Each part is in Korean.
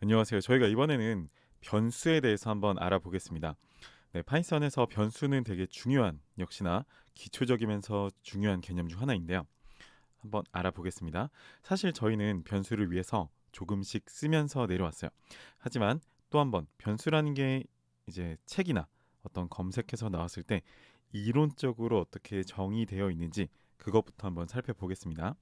안녕하세요. 저희가 이번에는 변수에 대해서 한번 알아보겠습니다. 네, 파이썬에서 변수는 되게 중요한, 역시나 기초적이면서 중요한 개념 중 하나인데요. 한번 알아보겠습니다. 사실 저희는 변수를 위해서 조금씩 쓰면서 내려왔어요. 하지만 또 한번 변수라는 게 이제 책이나 어떤 검색해서 나왔을 때 이론적으로 어떻게 정의되어 있는지 그것부터 한번 살펴보겠습니다.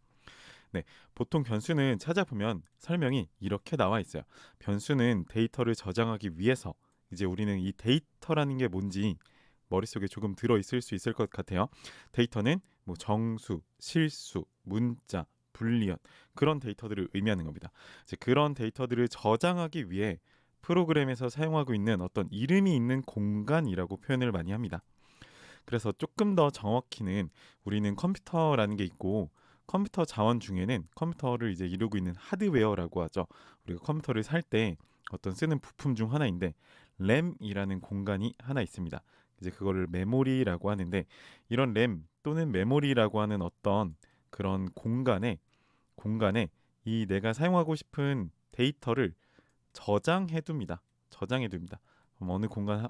네, 보통 변수는 찾아보면 설명이 이렇게 나와 있어요. 변수는 데이터를 저장하기 위해서 이제 우리는 이 데이터라는 게 뭔지 머릿속에 조금 들어 있을 수 있을 것 같아요. 데이터는 뭐 정수, 실수, 문자, 불리언 그런 데이터들을 의미하는 겁니다. 이제 그런 데이터들을 저장하기 위해 프로그램에서 사용하고 있는 어떤 이름이 있는 공간이라고 표현을 많이 합니다. 그래서 조금 더 정확히는 우리는 컴퓨터라는 게 있고 컴퓨터 자원 중에는 컴퓨터를 이제 이루고 있는 하드웨어라고 하죠. 우리가 컴퓨터를 살 때 어떤 쓰는 부품 중 하나인데 램이라는 공간이 하나 있습니다. 이제 그거를 메모리라고 하는데 이런 램 또는 메모리라고 하는 어떤 그런 공간에 이 내가 사용하고 싶은 데이터를 저장해 둡니다. 저장해 둡니다. 그럼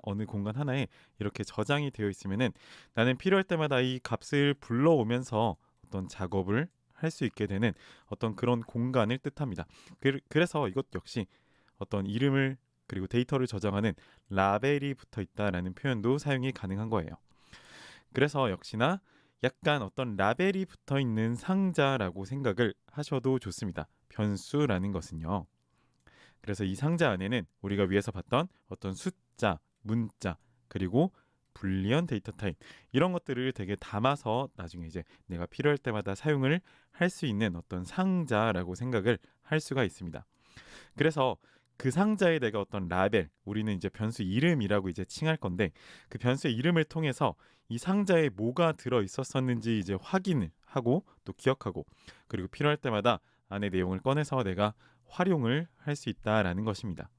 어느 공간 하나에 이렇게 저장이 되어 있으면은 나는 필요할 때마다 이 값을 불러오면서 어떤 작업을 할 수 있게 되는 어떤 그런 공간을 뜻합니다. 그래서 이것 역시 어떤 이름을 그리고 데이터를 저장하는 라벨이 붙어 있다라는 표현도 사용이 가능한 거예요. 그래서 역시나 약간 어떤 라벨이 붙어 있는 상자라고 생각을 하셔도 좋습니다. 변수라는 것은요. 그래서 이 상자 안에는 우리가 위에서 봤던 어떤 숫자, 문자, 그리고 불리언 데이터 타입 이런 것들을 되게 담아서 나중에 이제 내가 필요할 때마다 사용을 할 수 있는 어떤 상자라고 생각을 할 수가 있습니다. 그래서 그 상자에 내가 어떤 라벨, 우리는 이제 변수 이름이라고 이제 칭할 건데 그 변수의 이름을 통해서 이 상자에 뭐가 들어 있었었는지 이제 확인을 하고 또 기억하고 그리고 필요할 때마다 안에 내용을 꺼내서 내가 활용을 할 수 있다라는 것입니다.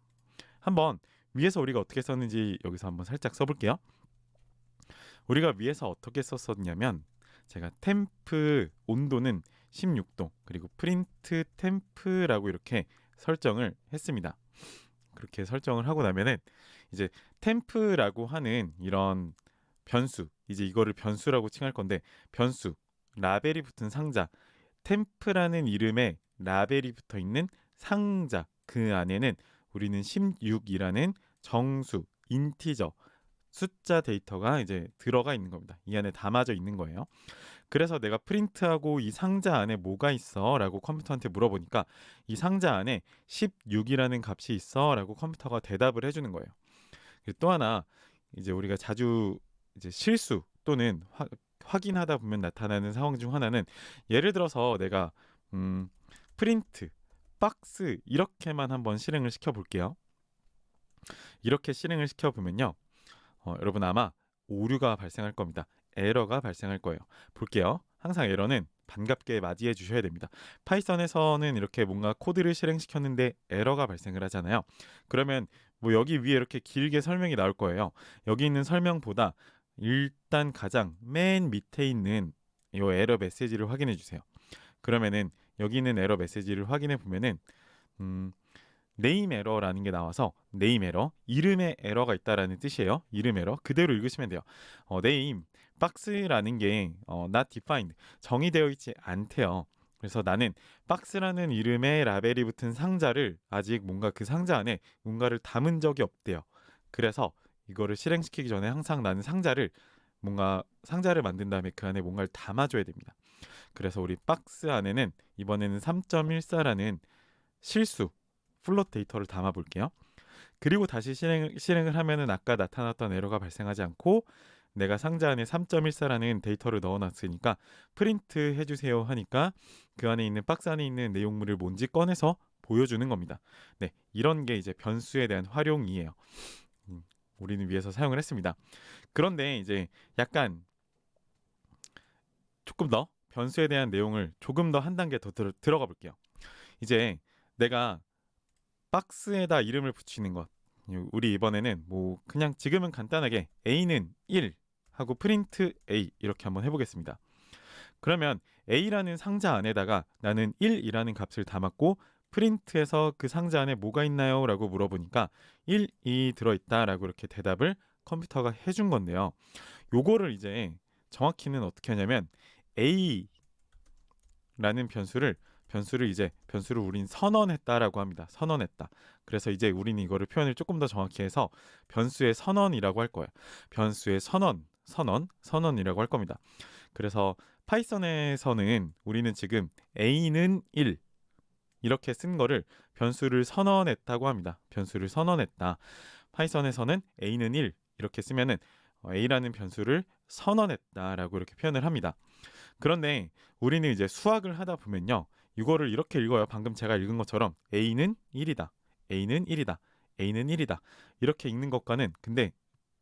한번 위에서 우리가 어떻게 썼는지 여기서 한번 살짝 써볼게요. 우리가 위에서 어떻게 썼었냐면 제가 템프 온도는 16도 그리고 프린트 템프라고 이렇게 설정을 했습니다. 그렇게 설정을 하고 나면은 이제 템프라고 하는 이런 변수 이제 이거를 변수라고 칭할 건데 변수 라벨이 붙은 상자 템프라는 이름에 라벨이 붙어 있는 상자 그 안에는 우리는 16이라는 정수 인티저 숫자 데이터가 이제 들어가 있는 겁니다. 이 안에 담아져 있는 거예요. 그래서 내가 프린트하고 이 상자 안에 뭐가 있어? 라고 컴퓨터한테 물어보니까 이 상자 안에 16이라는 값이 있어? 라고 컴퓨터가 대답을 해주는 거예요. 그리고 또 하나 이제 우리가 자주 이제 실수 또는 확인하다 보면 나타나는 상황 중 하나는 예를 들어서 내가 프린트 박스 이렇게만 한번 실행을 시켜 볼게요. 이렇게 실행을 시켜 보면요. 여러분 아마 오류가 발생할 겁니다. 에러가 발생할 거예요. 볼게요. 항상 에러는 반갑게 맞이해 주셔야 됩니다. 파이썬에서는 이렇게 뭔가 코드를 실행시켰는데 에러가 발생을 하잖아요. 그러면 뭐 여기 위에 이렇게 길게 설명이 나올 거예요. 여기 있는 설명보다 일단 가장 맨 밑에 있는 이 에러 메시지를 확인해 주세요. 그러면은 여기 있는 에러 메시지를 확인해 보면은 음, 네임 에러라는 게 나와서 네임 에러, 이름에 에러가 있다라는 뜻이에요. 이름 에러 그대로 읽으시면 돼요. 네임 박스라는 게 not defined 정의되어 있지 않대요. 그래서 나는 박스라는 이름의 라벨이 붙은 상자를 아직 뭔가 그 상자 안에 뭔가를 담은 적이 없대요. 그래서 이거를 실행시키기 전에 항상 나는 뭔가 상자를 만든 다음에 그 안에 뭔가를 담아줘야 됩니다. 그래서 우리 박스 안에는 이번에는 3.14라는 실수 플롯 데이터를 담아 볼게요. 그리고 다시 실행을 하면은 아까 나타났던 에러가 발생하지 않고 내가 상자 안에 3.14라는 데이터를 넣어놨으니까 프린트 해주세요 하니까 그 안에 있는 박스 안에 있는 내용물을 뭔지 꺼내서 보여주는 겁니다. 네, 이런 게 이제 변수에 대한 활용이에요. 음, 우리는 위해서 사용을 했습니다. 그런데 이제 약간 조금 더 변수에 대한 내용을 조금 더 한 단계 더 들어가 볼게요. 이제 내가 박스에다 이름을 붙이는 것. 우리 이번에는 뭐 그냥 지금은 간단하게 A는 1 하고 프린트 A 이렇게 한번 해보겠습니다. 그러면 A라는 상자 안에다가 나는 1이라는 값을 담았고 프린트에서 그 상자 안에 뭐가 있나요? 라고 물어보니까 1이 들어있다 라고 이렇게 대답을 컴퓨터가 해준 건데요. 요거를 이제 정확히는 어떻게 하냐면 A라는 변수를 우린 선언했다라고 합니다. 선언했다. 그래서 이제 우리는 이거를 표현을 조금 더 정확히 해서 변수의 선언이라고 할 거예요. 변수의 선언이라고 할 겁니다. 그래서 파이썬에서는 우리는 지금 A는 1 이렇게 쓴 거를 변수를 선언했다고 합니다. 변수를 선언했다. 파이썬에서는 A는 1 이렇게 쓰면은 A라는 변수를 선언했다라고 이렇게 표현을 합니다. 그런데 우리는 이제 수학을 하다 보면요. 이거를 이렇게 읽어요. 방금 제가 읽은 것처럼 A는 1이다. A는 1이다. A는 1이다. 이렇게 읽는 것과는 근데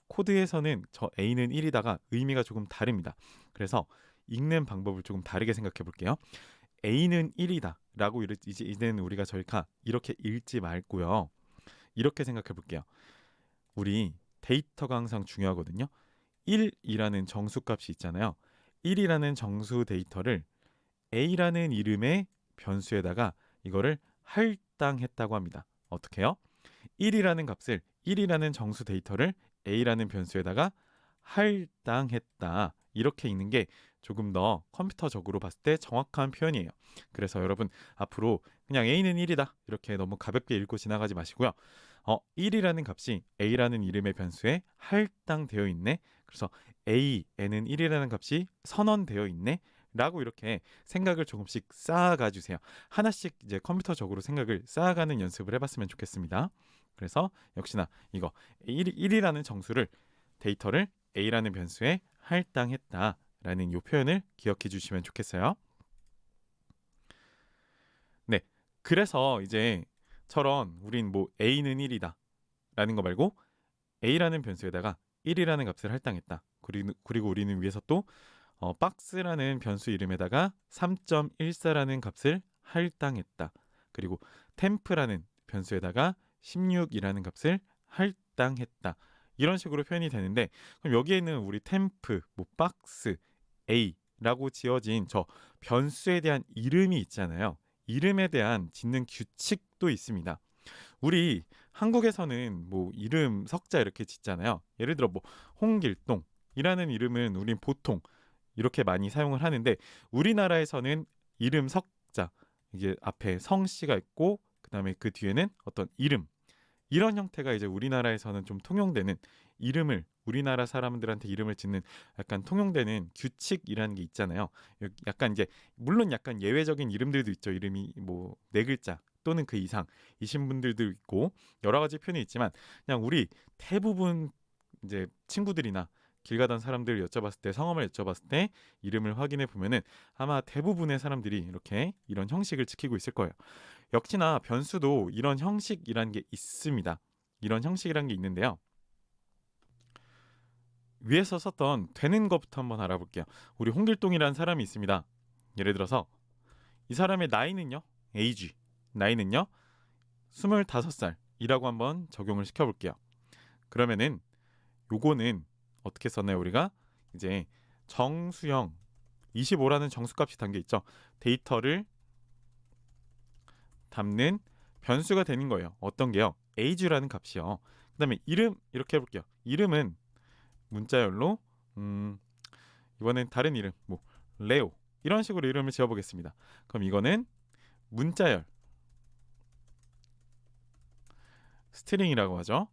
코드에서는 저 A는 1이다가 의미가 조금 다릅니다. 그래서 읽는 방법을 조금 다르게 생각해 볼게요. A는 1이다 라고 이제는 우리가 저희가 이렇게 읽지 말고요. 이렇게 생각해 볼게요. 우리 데이터가 항상 중요하거든요. 1이라는 정수값이 있잖아요. 1이라는 정수 데이터를 A라는 이름의 변수에다가 이거를 할당했다고 합니다. 어떻게 해요? 1이라는 정수 데이터를 A라는 변수에다가 할당했다. 이렇게 읽는 게 조금 더 컴퓨터적으로 봤을 때 정확한 표현이에요. 그래서 여러분 앞으로 그냥 A는 1이다. 이렇게 너무 가볍게 읽고 지나가지 마시고요. 1이라는 값이 A라는 이름의 변수에 할당되어 있네. 그래서 A에는 1이라는 값이 선언되어 있네. 라고 이렇게 생각을 조금씩 쌓아가 주세요. 하나씩 이제 컴퓨터적으로 생각을 쌓아가는 연습을 해봤으면 좋겠습니다. 그래서 역시나 이거 1이라는 정수를 데이터를 A라는 변수에 할당했다라는 이 표현을 기억해 주시면 좋겠어요. 네, 그래서 이제 처럼 우린 뭐 A는 1이다 라는 거 말고 A라는 변수에다가 1이라는 값을 할당했다. 그리고 우리는 위에서 또 박스라는 변수 이름에다가 3.14라는 값을 할당했다. 그리고 템프라는 변수에다가 16이라는 값을 할당했다. 이런 식으로 표현이 되는데 그럼 여기에는 우리 템프, 뭐 박스, A라고 지어진 저 변수에 대한 이름이 있잖아요. 이름에 대한 짓는 규칙도 있습니다. 우리 한국에서는 뭐 이름 석자 이렇게 짓잖아요. 예를 들어 뭐 홍길동이라는 이름은 우린 보통 이렇게 많이 사용을 하는데 우리나라에서는 이름 석자 이게 앞에 성씨가 있고 그다음에 그 뒤에는 어떤 이름 이런 형태가 이제 우리나라에서는 좀 통용되는 이름을 우리나라 사람들한테 이름을 짓는 약간 통용되는 규칙이라는 게 있잖아요. 약간 이제 물론 약간 예외적인 이름들도 있죠. 이름이 뭐 네 글자 또는 그 이상이신 분들도 있고 여러 가지 표현이 있지만 그냥 우리 대부분 이제 친구들이나 길 가던 사람들을 여쭤봤을 때 성함을 여쭤봤을 때 이름을 확인해 보면은 아마 대부분의 사람들이 이렇게 이런 형식을 지키고 있을 거예요. 역시나 변수도 이런 형식이라는 게 있습니다. 이런 형식이라는 게 있는데요. 위에서 썼던 되는 것부터 한번 알아볼게요. 우리 홍길동이라는 사람이 있습니다. 예를 들어서 이 사람의 나이는요. age. 나이는요. 25살이라고 한번 적용을 시켜볼게요. 그러면은 요거는 어떻게 썼나요? 우리가 이제 정수형 25라는 정수값이 담겨 있죠. 데이터를 담는 변수가 되는 거예요. 어떤 게요? age라는 값이요. 그다음에 이름 이렇게 해볼게요. 이름은 문자열로 이번엔 다른 이름 뭐 레오 이런 식으로 이름을 지어보겠습니다. 그럼 이거는 문자열 스트링이라고 하죠.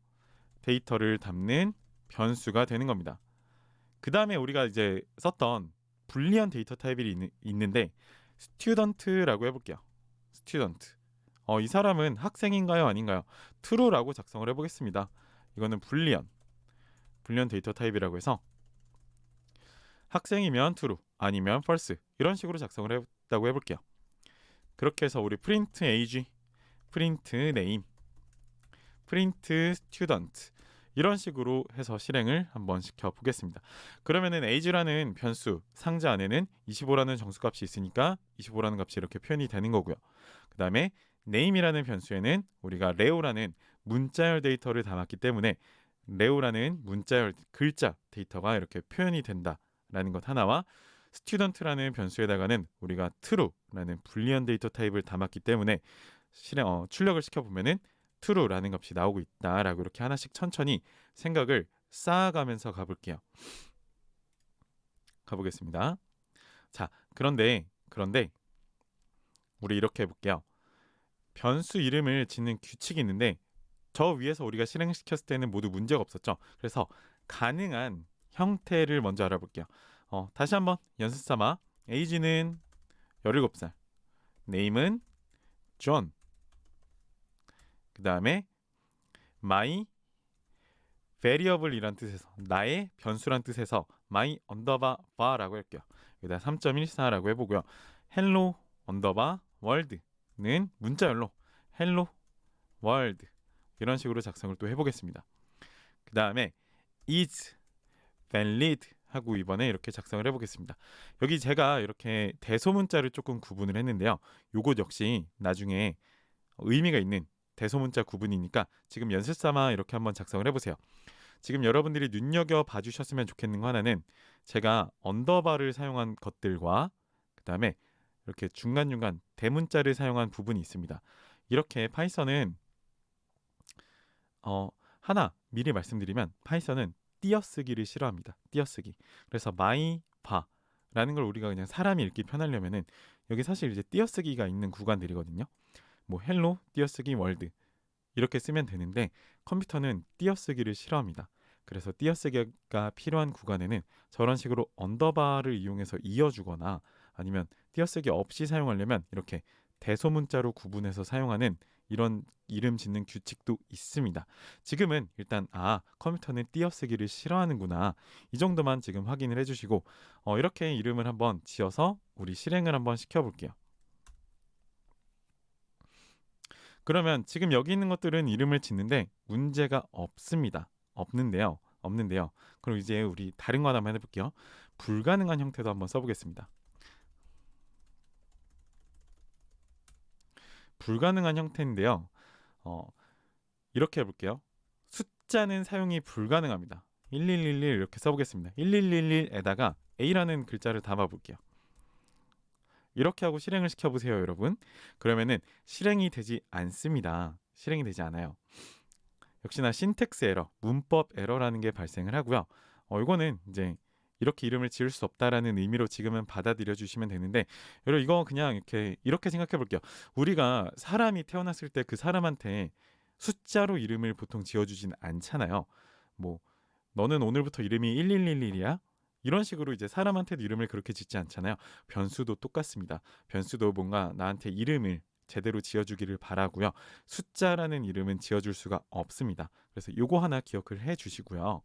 데이터를 담는 변수가 되는 겁니다. 그 다음에 우리가 이제 썼던 불리한 데이터 타입이 있는데 스튜던트라고 해볼게요. 스튜던트. 이 사람은 학생인가요? 아닌가요? true라고 작성을 해보겠습니다. 이거는 불리한 데이터 타입이라고 해서 학생이면 true, 아니면 false 이런 식으로 작성을 했다고 해볼게요. 그렇게 해서 우리 print age, print name, print student 이런 식으로 해서 실행을 한번 시켜보겠습니다. 그러면은 age라는 변수 상자 안에는 25라는 정수값이 있으니까 25라는 값이 이렇게 표현이 되는 거고요. 그 다음에 name이라는 변수에는 우리가 레오라는 문자열 데이터를 담았기 때문에 레오라는 문자열 글자 데이터가 이렇게 표현이 된다라는 것 하나와 student라는 변수에다가는 우리가 true라는 불리한 데이터 타입을 담았기 때문에 출력을 시켜보면은 true라는 값이 나오고 있다라고 이렇게 하나씩 천천히 생각을 쌓아가면서 가보겠습니다. 자, 그런데 우리 이렇게 해볼게요. 변수 이름을 짓는 규칙이 있는데 저 위에서 우리가 실행시켰을 때는 모두 문제가 없었죠. 그래서 가능한 형태를 먼저 알아볼게요. 다시 한번 연습 삼아. age는 17살, name은 John, 그 다음에 my variable이란 뜻에서 나의 변수란 뜻에서 my 언더바 var라고 할게요. 여기다 3.14라고 해보고요. hello 언더바 world는 문자열로 hello world 이런 식으로 작성을 또 해보겠습니다. 그 다음에 is valid 하고 이번에 이렇게 작성을 해보겠습니다. 여기 제가 이렇게 대소문자를 조금 구분을 했는데요. 요것 역시 나중에 의미가 있는 대소문자 구분이니까 지금 연습 삼아 이렇게 한번 작성을 해보세요. 지금 여러분들이 눈여겨 봐주셨으면 좋겠는 거 하나는 제가 언더바를 사용한 것들과 그 다음에 이렇게 중간중간 대문자를 사용한 부분이 있습니다. 이렇게 파이썬은 하나 미리 말씀드리면 파이썬은 띄어쓰기를 싫어합니다. 띄어쓰기. 그래서 my 바라는 걸 우리가 그냥 사람이 읽기 편하려면은 여기 사실 이제 띄어쓰기가 있는 구간들이거든요. 뭐 헬로 띄어쓰기 월드 이렇게 쓰면 되는데 컴퓨터는 띄어쓰기를 싫어합니다. 그래서 띄어쓰기가 필요한 구간에는 저런 식으로 언더바를 이용해서 이어주거나 아니면 띄어쓰기 없이 사용하려면 이렇게 대소문자로 구분해서 사용하는 이런 이름 짓는 규칙도 있습니다. 지금은 일단 컴퓨터는 띄어쓰기를 싫어하는구나 이 정도만 지금 확인을 해주시고 이렇게 이름을 한번 지어서 우리 실행을 한번 시켜볼게요. 그러면 지금 여기 있는 것들은 이름을 짓는데 문제가 없는데요. 그럼 이제 우리 다른 거 하나만 해볼게요. 불가능한 형태도 한번 써보겠습니다. 불가능한 형태인데요. 이렇게 해볼게요. 숫자는 사용이 불가능합니다. 1111 이렇게 써보겠습니다. 1111에다가 A라는 글자를 담아볼게요. 이렇게 하고 실행을 시켜보세요, 여러분. 그러면은 실행이 되지 않습니다. 실행이 되지 않아요. 역시나 신텍스 에러, 문법 에러라는 게 발생을 하고요. 이거는 이제 이렇게 이름을 지을 수 없다라는 의미로 지금은 받아들여 주시면 되는데 여러분 이거 그냥 이렇게 생각해 볼게요. 우리가 사람이 태어났을 때 그 사람한테 숫자로 이름을 보통 지어주진 않잖아요. 뭐 너는 오늘부터 이름이 1111이야? 이런 식으로 이제 사람한테도 이름을 그렇게 짓지 않잖아요. 변수도 똑같습니다. 변수도 뭔가 나한테 이름을 제대로 지어주기를 바라고요. 숫자라는 이름은 지어줄 수가 없습니다. 그래서 요거 하나 기억을 해주시고요.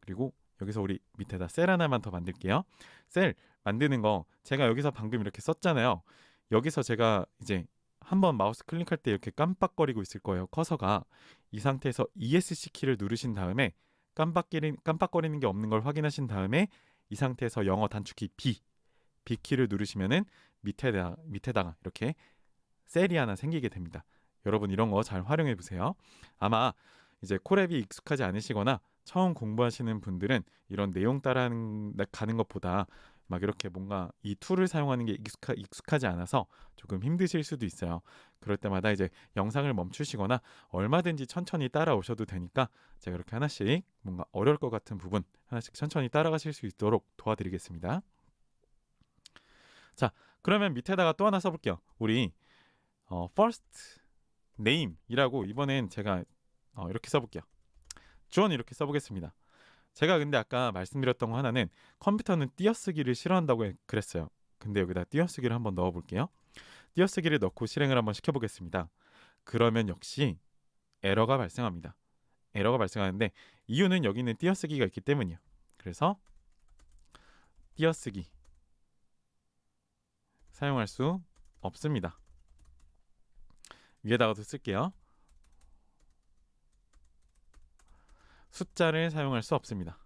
그리고 여기서 우리 밑에다 셀 하나만 더 만들게요. 셀 만드는 거 제가 여기서 방금 이렇게 썼잖아요. 여기서 제가 이제 한번 마우스 클릭할 때 이렇게 깜빡거리고 있을 거예요. 커서가 이 상태에서 ESC 키를 누르신 다음에 깜빡거리는 게 없는 걸 확인하신 다음에 이 상태에서 영어 단축키 B 키를 누르시면은 밑에다가 이렇게 셀이 하나 생기게 됩니다. 여러분 이런 거 잘 활용해 보세요. 아마 이제 코랩이 익숙하지 않으시거나 처음 공부하시는 분들은 이런 내용 따라가는 것보다 막 이렇게 뭔가 이 툴을 사용하는 게 익숙하지 않아서 조금 힘드실 수도 있어요. 그럴 때마다 이제 영상을 멈추시거나 얼마든지 천천히 따라오셔도 되니까 제가 이렇게 하나씩 뭔가 어려울 것 같은 부분 하나씩 천천히 따라가실 수 있도록 도와드리겠습니다. 자, 그러면 밑에다가 또 하나 써볼게요. 우리 first name이라고 이번엔 제가 이렇게 써볼게요. John 이렇게 써보겠습니다. 제가 근데 아까 말씀드렸던 거 하나는 컴퓨터는 띄어쓰기를 싫어한다고 그랬어요. 근데 여기다 띄어쓰기를 한번 넣어볼게요. 띄어쓰기를 넣고 실행을 한번 시켜보겠습니다. 그러면 역시 에러가 발생합니다. 에러가 발생하는데 이유는 여기 있는 띄어쓰기가 있기 때문이에요. 그래서 띄어쓰기 사용할 수 없습니다. 위에다가도 쓸게요. 숫자를 사용할 수 없습니다.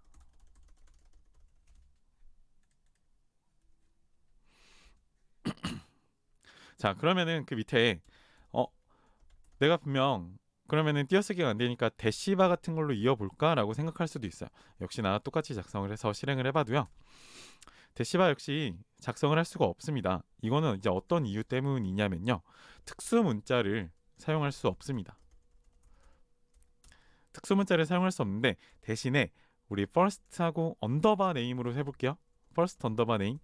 자, 그러면은 그 밑에 내가 분명 그러면은 띄어쓰기가 안 되니까 대시바 같은 걸로 이어볼까라고 생각할 수도 있어요. 역시나 똑같이 작성을 해서 실행을 해봐도요. 대시바 역시 작성을 할 수가 없습니다. 이거는 이제 어떤 이유 때문이냐면요. 특수 문자를 사용할 수 없습니다. 특수 문자를 사용할 수 없는데 대신에 우리 first하고 언더바 네임으로 해볼게요. first 언더바 네임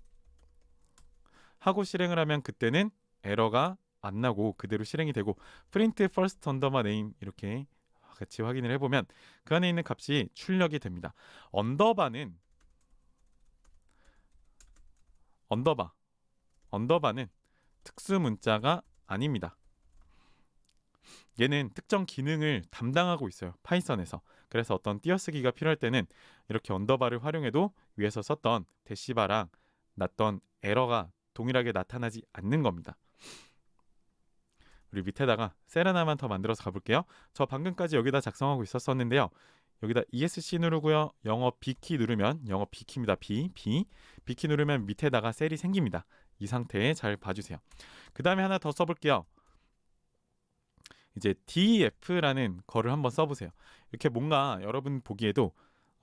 하고 실행을 하면 그때는 에러가 안 나고 그대로 실행이 되고 print first 언더바 네임 이렇게 같이 확인을 해보면 그 안에 있는 값이 출력이 됩니다. 언더바는 언더바는 특수 문자가 아닙니다. 얘는 특정 기능을 담당하고 있어요. 파이썬에서. 그래서 어떤 띄어쓰기가 필요할 때는 이렇게 언더바를 활용해도 위에서 썼던 대시바랑 났던 에러가 동일하게 나타나지 않는 겁니다. 우리 밑에다가 셀 하나만 더 만들어서 가볼게요. 저 방금까지 여기다 작성하고 있었는데요. 여기다 ESC 누르고요. 영어 B키 누르면 영어 B키입니다. B키 누르면 밑에다가 셀이 생깁니다. 이 상태에 잘 봐주세요. 그 다음에 하나 더 써볼게요. 이제 DEF라는 거를 한번 써보세요. 이렇게 뭔가 여러분 보기에도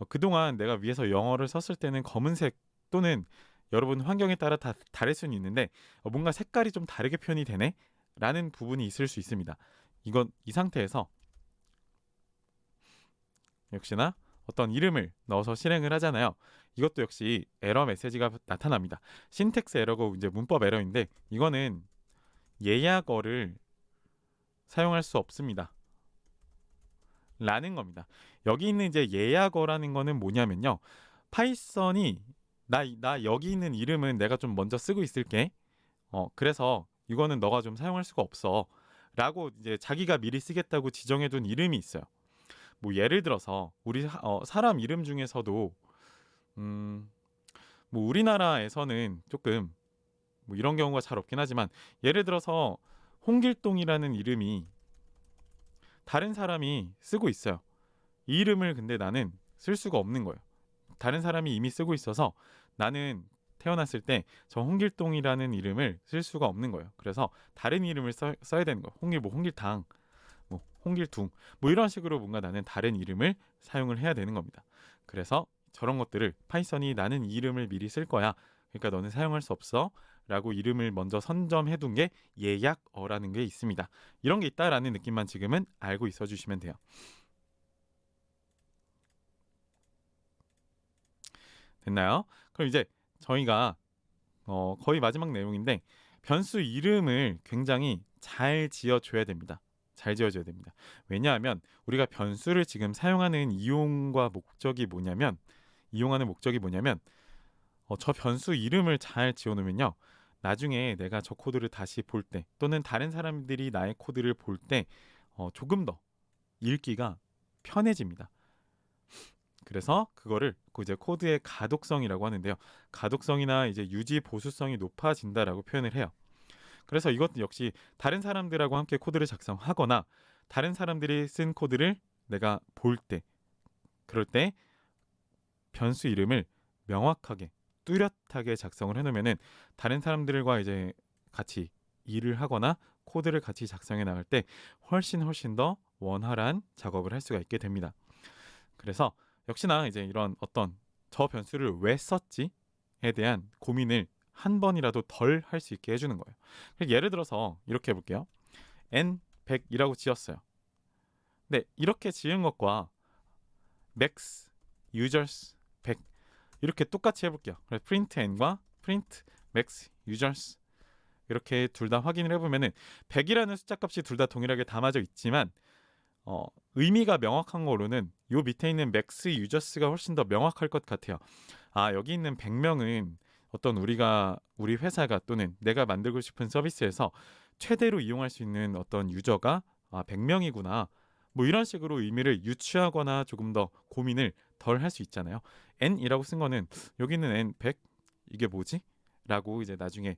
그동안 내가 위에서 영어를 썼을 때는 검은색 또는 여러분 환경에 따라 다 다를 수는 있는데 뭔가 색깔이 좀 다르게 표현이 되네? 라는 부분이 있을 수 있습니다. 이건 이 상태에서 역시나 어떤 이름을 넣어서 실행을 하잖아요. 이것도 역시 에러 메시지가 나타납니다. 신텍스 에러고 이제 문법 에러인데 이거는 예약어를 사용할 수 없습니다. 라는 겁니다. 여기 있는 이제 예약어라는 거는 뭐냐면요. 파이썬이 나 여기 있는 이름은 내가 좀 먼저 쓰고 있을게. 그래서 이거는 너가 좀 사용할 수가 없어. 라고 이제 자기가 미리 쓰겠다고 지정해둔 이름이 있어요. 뭐 예를 들어서 우리 사람 이름 중에서도 뭐 우리나라에서는 조금 뭐 이런 경우가 잘 없긴 하지만 예를 들어서 홍길동이라는 이름이 다른 사람이 쓰고 있어요. 이 이름을 근데 나는 쓸 수가 없는 거예요. 다른 사람이 이미 쓰고 있어서 나는 태어났을 때 저 홍길동이라는 이름을 쓸 수가 없는 거예요. 그래서 다른 이름을 써야 되는 거예요. 홍길당, 뭐 홍길둥, 뭐 이런 식으로 뭔가 나는 다른 이름을 사용을 해야 되는 겁니다. 그래서 저런 것들을 파이썬이 나는 이 이름을 미리 쓸 거야. 그러니까 너는 사용할 수 없어. 라고 이름을 먼저 선점해 둔 게 예약어라는 게 있습니다. 이런 게 있다라는 느낌만 지금은 알고 있어 주시면 돼요. 됐나요? 그럼 이제 저희가 거의 마지막 내용인데 변수 이름을 굉장히 잘 지어줘야 됩니다. 잘 지어줘야 됩니다. 왜냐하면 우리가 변수를 지금 사용하는 이용하는 목적이 뭐냐면 저 변수 이름을 잘 지어놓으면요. 나중에 내가 저 코드를 다시 볼 때 또는 다른 사람들이 나의 코드를 볼 때 조금 더 읽기가 편해집니다. 그래서 그거를 이제 코드의 가독성이라고 하는데요. 가독성이나 이제 유지 보수성이 높아진다라고 표현을 해요. 그래서 이것도 역시 다른 사람들하고 함께 코드를 작성하거나 다른 사람들이 쓴 코드를 내가 볼 때, 그럴 때 변수 이름을 명확하게 뚜렷하게 작성을 해놓으면은 다른 사람들과 이제 같이 일을 하거나 코드를 같이 작성해 나갈 때 훨씬 더 원활한 작업을 할 수가 있게 됩니다. 그래서 역시나 이제 이런 어떤 저 변수를 왜 썼지에 대한 고민을 한 번이라도 덜 할 수 있게 해주는 거예요. 예를 들어서 이렇게 해볼게요. n100이라고 지었어요. 네, 이렇게 지은 것과 max users 100 이렇게 똑같이 해볼게요. 그래서 print n과 print max users 이렇게 둘 다 확인을 해보면은 100이라는 숫자 값이 둘 다 동일하게 담아져 있지만 의미가 명확한 거로는 요 밑에 있는 max users가 훨씬 더 명확할 것 같아요. 아, 여기 있는 100명은 어떤 우리 회사가 또는 내가 만들고 싶은 서비스에서 최대로 이용할 수 있는 어떤 유저가 100명이구나. 뭐 이런 식으로 의미를 유추하거나 조금 더 고민을 덜 할 수 있잖아요. n이라고 쓴 거는 여기 있는 n 100 이게 뭐지? 라고 이제 나중에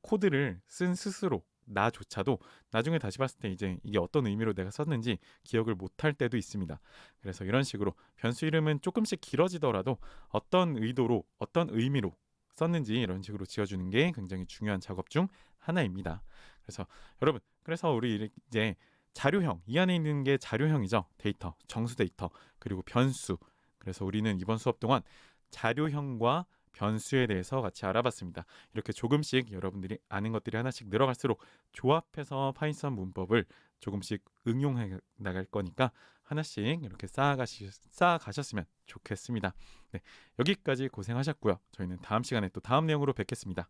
코드를 쓴 스스로 나조차도 나중에 다시 봤을 때 이제 이게 어떤 의미로 내가 썼는지 기억을 못할 때도 있습니다. 그래서 이런 식으로 변수 이름은 조금씩 길어지더라도 어떤 의도로 어떤 의미로 썼는지 이런 식으로 지어주는 게 굉장히 중요한 작업 중 하나입니다. 그래서 여러분, 그래서 우리 이제 자료형, 이 안에 있는 게 자료형이죠. 데이터, 정수 데이터, 그리고 변수. 그래서 우리는 이번 수업 동안 자료형과 변수에 대해서 같이 알아봤습니다. 이렇게 조금씩 여러분들이 아는 것들이 하나씩 늘어갈수록 조합해서 파이썬 문법을 조금씩 응용해 나갈 거니까 하나씩 이렇게 쌓아가셨으면 좋겠습니다. 네, 여기까지 고생하셨고요. 저희는 다음 시간에 또 다음 내용으로 뵙겠습니다.